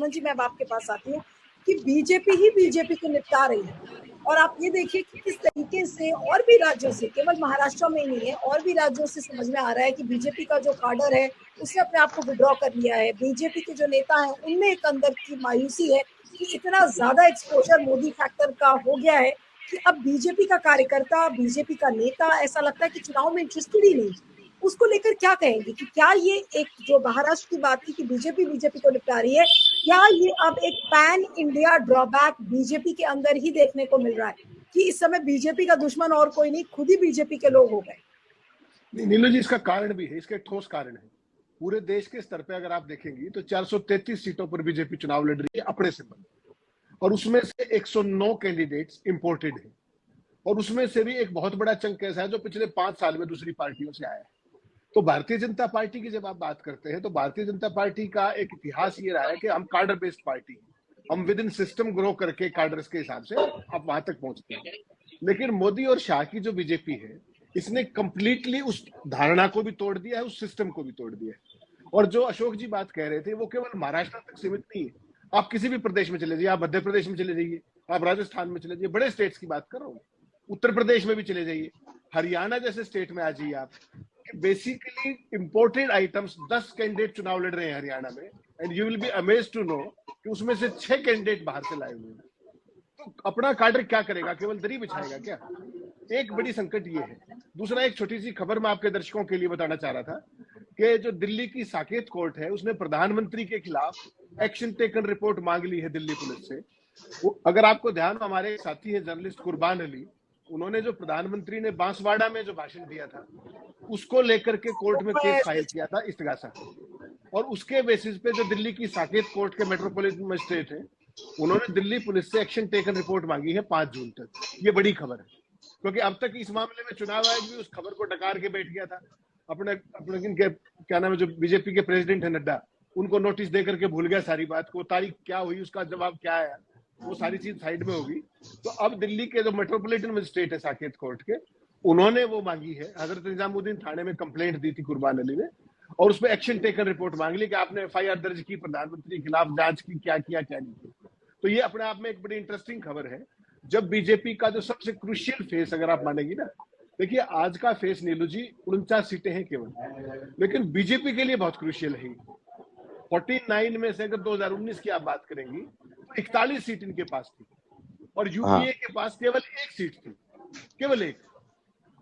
जी, मैं अब आपके पास आती हूँ कि बीजेपी ही बीजेपी को निपटा रही है। और आप ये देखिए कि किस तरीके से और भी राज्यों से, केवल महाराष्ट्र में ही नहीं है, और भी राज्यों से समझ में आ रहा है कि बीजेपी का जो काडर है उसने अपने आप को विड्रॉ कर लिया है। बीजेपी के जो नेता हैं उनमें एक अंदर की मायूसी है कि इतना ज्यादा एक्सपोजर मोदी फैक्टर का हो गया है कि अब बीजेपी का कार्यकर्ता, बीजेपी का नेता ऐसा लगता है कि चुनाव में इंटरेस्टेड ही नहीं। उसको लेकर क्या कहेंगे कि क्या ये एक जो महाराष्ट्र की बात थी कि बीजेपी बीजेपी को निपटा रही है, क्या ये अब एक पैन इंडिया ड्रॉबैक बीजेपी के अंदर ही देखने को मिल रहा है कि इस समय बीजेपी का दुश्मन और कोई नहीं, खुद ही बीजेपी के लोग हो गए? नीलू जी, इसका कारण भी है, इसके ठोस कारण है। पूरे देश के स्तर पे अगर आप देखेंगी तो 433 सीटों पर बीजेपी चुनाव लड़ रही है अपने सिंबल, और उसमें से 109 कैंडिडेट्स इंपोर्टेड हैं, और उसमें से भी एक बहुत बड़ा चंक ऐसा है जो पिछले 5 साल में दूसरी पार्टियों से आया है। तो भारतीय जनता पार्टी की जब आप बात करते हैं तो भारतीय जनता पार्टी का एक इतिहास ये रहा है कि हम कार्डर बेस्ड पार्टी, हम विद इन सिस्टम ग्रो करके कार्डर्स के हिसाब से आप वहां तक पहुंचते हैं। लेकिन मोदी और शाह की जो बीजेपी है, इसने कंप्लीटली उस धारणा को भी तोड़ दिया है, उस सिस्टम को भी तोड़ दिया है। और जो अशोक जी बात कह रहे थे वो केवल महाराष्ट्र तक सीमित नहीं है। आप किसी भी प्रदेश में चले जाइए, आप मध्य प्रदेश में चले जाइए, आप राजस्थान में चले जाइए, बड़े स्टेट्स की बात कर रहा हूँ, उत्तर प्रदेश में भी चले जाइए, हरियाणा जैसे स्टेट में आ जाइए आप, बेसिकली इंपोर्टेड आइटम्स 10 कैंडिडेट चुनाव लड़ रहे हैं हरियाणा में, and you will be amazed to know कि उसमें से 6 कैंडिडेट बाहर से लाए हुए हैं। तो अपना काडर क्या करेगा? केवल दरी बिछाएगा क्या? एक बड़ी संकट ये है। दूसरा, एक छोटी सी खबर मैं आपके दर्शकों के लिए बताना चाह रहा था कि जो दिल्ली की साकेत कोर्ट है उसने प्रधानमंत्री के खिलाफ एक्शन टेकन रिपोर्ट मांग ली है दिल्ली पुलिस से। अगर आपको ध्यान, हमारे साथी है जर्नलिस्ट कुर्बान अली, उन्होंने जो प्रधानमंत्री ने बांसवाड़ा में जो भाषण दिया था उसको लेकर के कोर्ट में केस फाइल किया था, इस्तिगासा, और उसके बेसिस पे जो दिल्ली की साकेत कोर्ट के मेट्रोपॉलिटन मजिस्ट्रेट हैं उन्होंने दिल्ली पुलिस से एक्शन टेकन रिपोर्ट मांगी है 5 जून तक। ये बड़ी खबर है, क्योंकि अब तक इस मामले में चुनाव आयोग भी उस खबर को डकार के बैठ गया था। अपने अपने क्या नाम है, जो बीजेपी के प्रेसिडेंट है नड्डा, उनको नोटिस देकर के भूल गया सारी बात को, तारीख क्या हुई, उसका जवाब क्या आया, वो सारी चीज साइड में होगी। तो अब दिल्ली के जो मेट्रोपॉलिटन मजिस्ट्रेट है साकेत कोर्ट के, उन्होंने वो मांगी है, हजरत निजामुद्दीन थाने में कंप्लेंट दी थी कुर्बान अली ने, और उसमें एक्शन टेकन रिपोर्ट मांग ली कि आपने एफआईआर दर्ज की, प्रधानमंत्री के खिलाफ जांच की, क्या किया क्या नहीं किया। तो ये अपने आप में एक बड़ी इंटरेस्टिंग खबर है। जब बीजेपी का जो सबसे क्रूशियल फेस, अगर आप मानेंगी ना, देखिए आज का फेस नीलू जी 49 सीटें हैं केवल, लेकिन बीजेपी के लिए बहुत क्रूशियल है। 49 में से अगर 2019 की आप बात करेंगी तो 41 सीट इनके पास थी, और यूपीए के पास केवल 1 सीट थी, केवल 1।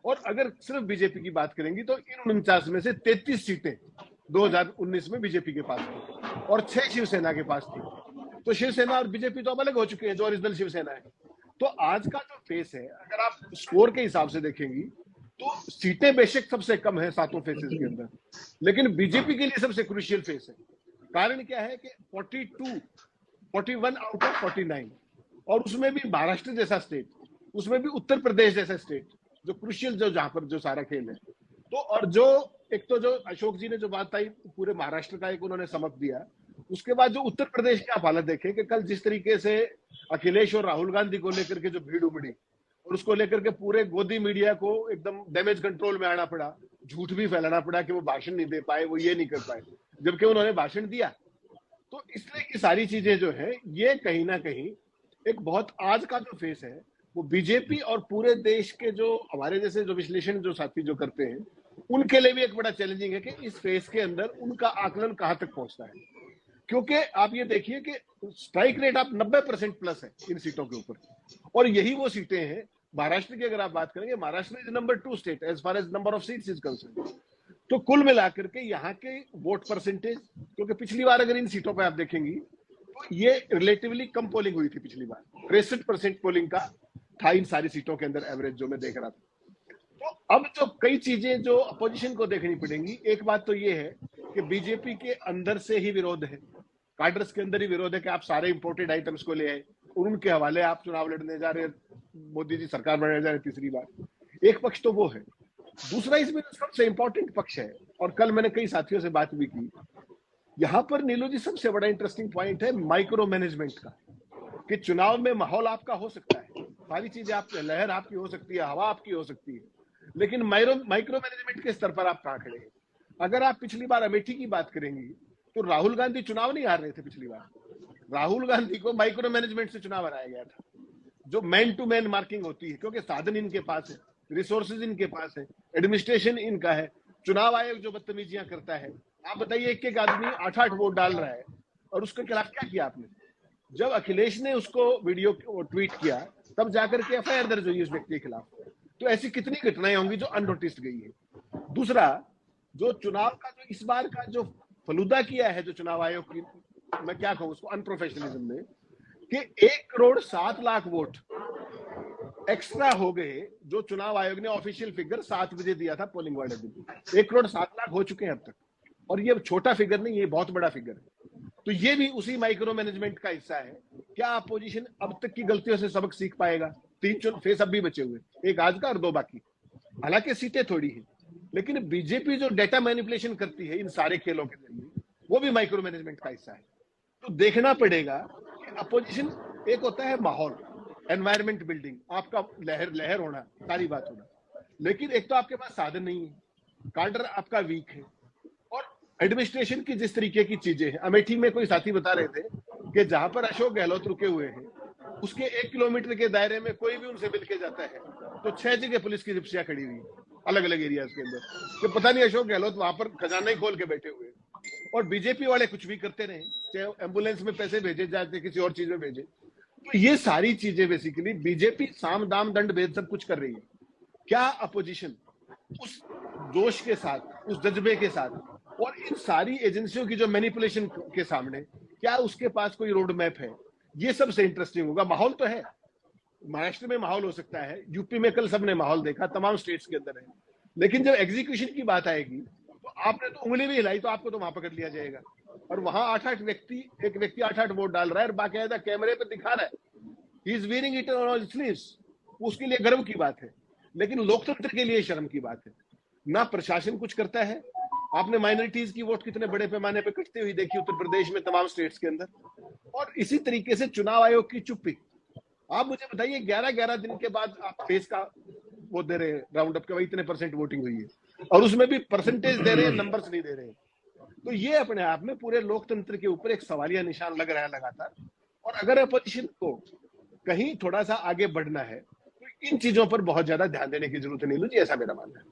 और अगर सिर्फ बीजेपी की बात करेंगी तो इन 49 में से 33 सीटें 2019 में बीजेपी के पास थी, और 6 शिवसेना के पास थी। तो शिवसेना और बीजेपी तो अब अलग हो चुके हैं, जो ओरिजिनल शिवसेना है। तो आज का जो फेस है, अगर आप स्कोर के हिसाब से देखेंगी तो सीटें बेशक सबसे कम है 7 फेसेस के अंदर, लेकिन बीजेपी के लिए सबसे क्रूशियल फेस है। कारण क्या है कि 41 आउट ऑफ 49, और उसमें भी महाराष्ट्र जैसा स्टेट, उसमें भी उत्तर प्रदेश जैसा स्टेट, जो क्रूशियल, जो जहां पर जो सारा खेल है। तो और जो एक तो जो अशोक जी ने जो बात आई पूरे महाराष्ट्र का एक उन्होंने समक दिया, उसके बाद जो उत्तर प्रदेश की आप हालत देखें कि कल जिस तरीके से अखिलेश और राहुल गांधी को लेकर के जो भीड़ उमड़ी, और उसको लेकर के पूरे गोदी मीडिया को एकदम डैमेज कंट्रोल में आना पड़ा, झूठ भी फैलाना पड़ा कि वो भाषण नहीं दे पाए, वो ये नहीं कर पाए, जबकि उन्होंने भाषण दिया। तो इसलिए की सारी चीजें जो है ये कहीं ना कहीं एक बहुत, आज का जो फेस है वो बीजेपी और पूरे देश के जो हमारे जैसे जो विश्लेषण जो साथी जो करते हैं उनके लिए भी एक बड़ा चैलेंजिंग है कि इस फेस के अंदर उनका आकलन कहां तक पहुंचता है। क्योंकि आप ये देखिए कि स्ट्राइक रेट आप 90% प्लस है इन सीटों के ऊपर, और यही वो सीटें हैं। महाराष्ट्र की अगर आप बात करेंगे, Maharashtra is number 2 state as far as number of seats is concern. तो कुल मिलाकर के यहाँ के वोट परसेंटेज, क्योंकि पिछली बार अगर इन सीटों पर आप देखेंगी तो ये रिलेटिवली कम पोलिंग हुई थी पिछली बार, 63% पोलिंग का था इन सारी सीटों के अंदर एवरेज जो मैं देख रहा था। तो अब जो कई चीजें जो अपोजिशन को देखनी पड़ेंगी, एक बात तो ये है कि बीजेपी के अंदर से ही विरोध है, कार्डर्स के अंदर ही विरोध है कि आप सारे इंपोर्टेड आइटम्स को ले आए, उनके हवाले आप चुनाव लड़ने जा रहे, मोदी जी सरकार बनाने जा रहे तीसरी बार। एक पक्ष तो वो है। दूसरा इसमें सबसे इंपॉर्टेंट पक्ष है, और कल मैंने कई साथियों से बात भी की, यहां पर नीलू जी सबसे बड़ा इंटरेस्टिंग पॉइंट है माइक्रो मैनेजमेंट का, कि चुनाव में माहौल आपका हो सकता है, सारी चीजें आपकी, लहर आपकी हो सकती है, हवा आपकी हो सकती है, लेकिन माइक्रो मैनेजमेंट के स्तर पर आप कहां खड़े हैं। अगर आप पिछली बार अमेठी की बात करेंगी तो राहुल गांधी चुनाव नहीं हार रहे थे पिछली बार, राहुल गांधी को माइक्रो मैनेजमेंट से चुनाव हराया गया था, जो मैन टू मैन मार्किंग होती है, क्योंकि साधन इनके पास है, रिसोर्सेज इनके पास है, एडमिनिस्ट्रेशन इनका है। चुनाव आयोग जो बदतमीजियां करता है, आप बताइए, एक एक आदमी 8-8 वोट डाल रहा है, और उसके खिलाफ क्या किया आपने? जब अखिलेश ने उसको वीडियो ट्वीट किया, तब जाकर के एफआईआर दर्ज हुई उस व्यक्ति के खिलाफ। तो ऐसी कितनी घटनाएं होंगी जो अननोटिस्ड गई है। दूसरा, जो चुनाव का जो इस बार का जो फलूदा किया है, जो चुनाव आयोग की, मैं क्या कहूं उसको, अनप्रोफेशनलिज्म में, कि 1,07,00,000 वोट एक्स्ट्रा हो गए, जो चुनाव आयोग ने ऑफिशियल फिगर 7 बजे दिया था पोलिंग वाले दिन। 1,07,00,000 हो चुके हैं अब तक, और ये छोटा फिगर नहीं, ये बहुत बड़ा फिगर है। तो ये भी उसी माइक्रो मैनेजमेंट का हिस्सा है। क्या अपोजिशन अब तक की गलतियों से सबक सीख पाएगा? 3 फेस अब भी बचे हुए, एक आज का और 2 बाकी। हालांकि सीटें थोड़ी है, लेकिन बीजेपी जो डेटा मैनिपुलेशन करती है इन सारे खेलों के जरिए, वो भी माइक्रो मैनेजमेंट का हिस्सा है। तो देखना पड़ेगा कि अपोजिशन, एक होता है माहौल, एनवायरमेंट बिल्डिंग, आपका लहर होना, सारी बात होना, लेकिन एक तो आपके पास साधन नहीं है, काडर आपका वीक है, और एडमिनिस्ट्रेशन की जिस तरीके की चीजें हैं। अमेठी में कोई साथी बता रहे थे कि जहां पर अशोक गहलोत रुके हुए हैं, उसके 1 किलोमीटर के दायरे में कोई भी उनसे मिल के जाता है तो 6 जगह पुलिस की जिप्सियां खड़ी हुई अलग अलग एरियाज के अंदर, कि पता नहीं अशोक गहलोत वहां पर खजाना ही खोल के बैठे हुए। और बीजेपी वाले कुछ भी करते रहे, चाहे एम्बुलेंस में पैसे भेजे जाते, किसी और चीज में भेजे। तो ये सारी चीजें बेसिकली बीजेपी साम दाम दंड भेद सब कुछ कर रही है। क्या अपोजिशन उस जोश के साथ, उस जज्बे के साथ, और इन सारी एजेंसियों की जो मैनिपुलेशन के सामने, क्या उसके पास कोई रोड मैप है? ये सबसे इंटरेस्टिंग होगा। माहौल तो है, महाराष्ट्र में माहौल हो सकता है, यूपी में कल सबने माहौल देखा, तमाम स्टेट्स के अंदर है, लेकिन जब एग्जीक्यूशन की बात आएगी तो आपने तो उंगली भी हिलाई तो आपको तो वहां पकड़ लिया जाएगा। और वहां 8-8 व्यक्ति, एक व्यक्ति 8-8 वोट डाल रहा है और बाकायदा कैमरे पे दिखा रहा है, he is wearing it on his sleeves. उसके लिए गर्व की बात है, लेकिन लोकतंत्र के लिए शर्म की बात है। ना प्रशासन कुछ करता है। आपने माइनॉरिटीज की वोट कितने बड़े पैमाने पर कटती हुई देखी उत्तर प्रदेश में, तमाम स्टेट्स के अंदर। और इसी तरीके से चुनाव आयोग की चुप्पी। आप मुझे बताइए, 11-11 दिन के बाद आप फेस का वो दे रहे हैं राउंड अप के, भाई इतने % वोटिंग हुई है, और उसमें भी परसेंटेज दे रहे हैं, नंबर्स नहीं दे रहे हैं। तो ये अपने आप में पूरे लोकतंत्र के ऊपर एक सवालिया निशान लग रहा है लगातार। और अगर अपोजिशन को कहीं थोड़ा सा आगे बढ़ना है तो इन चीजों पर बहुत ज्यादा ध्यान देने की जरूरत नहीं, मुझे ऐसा मेरा मानना है।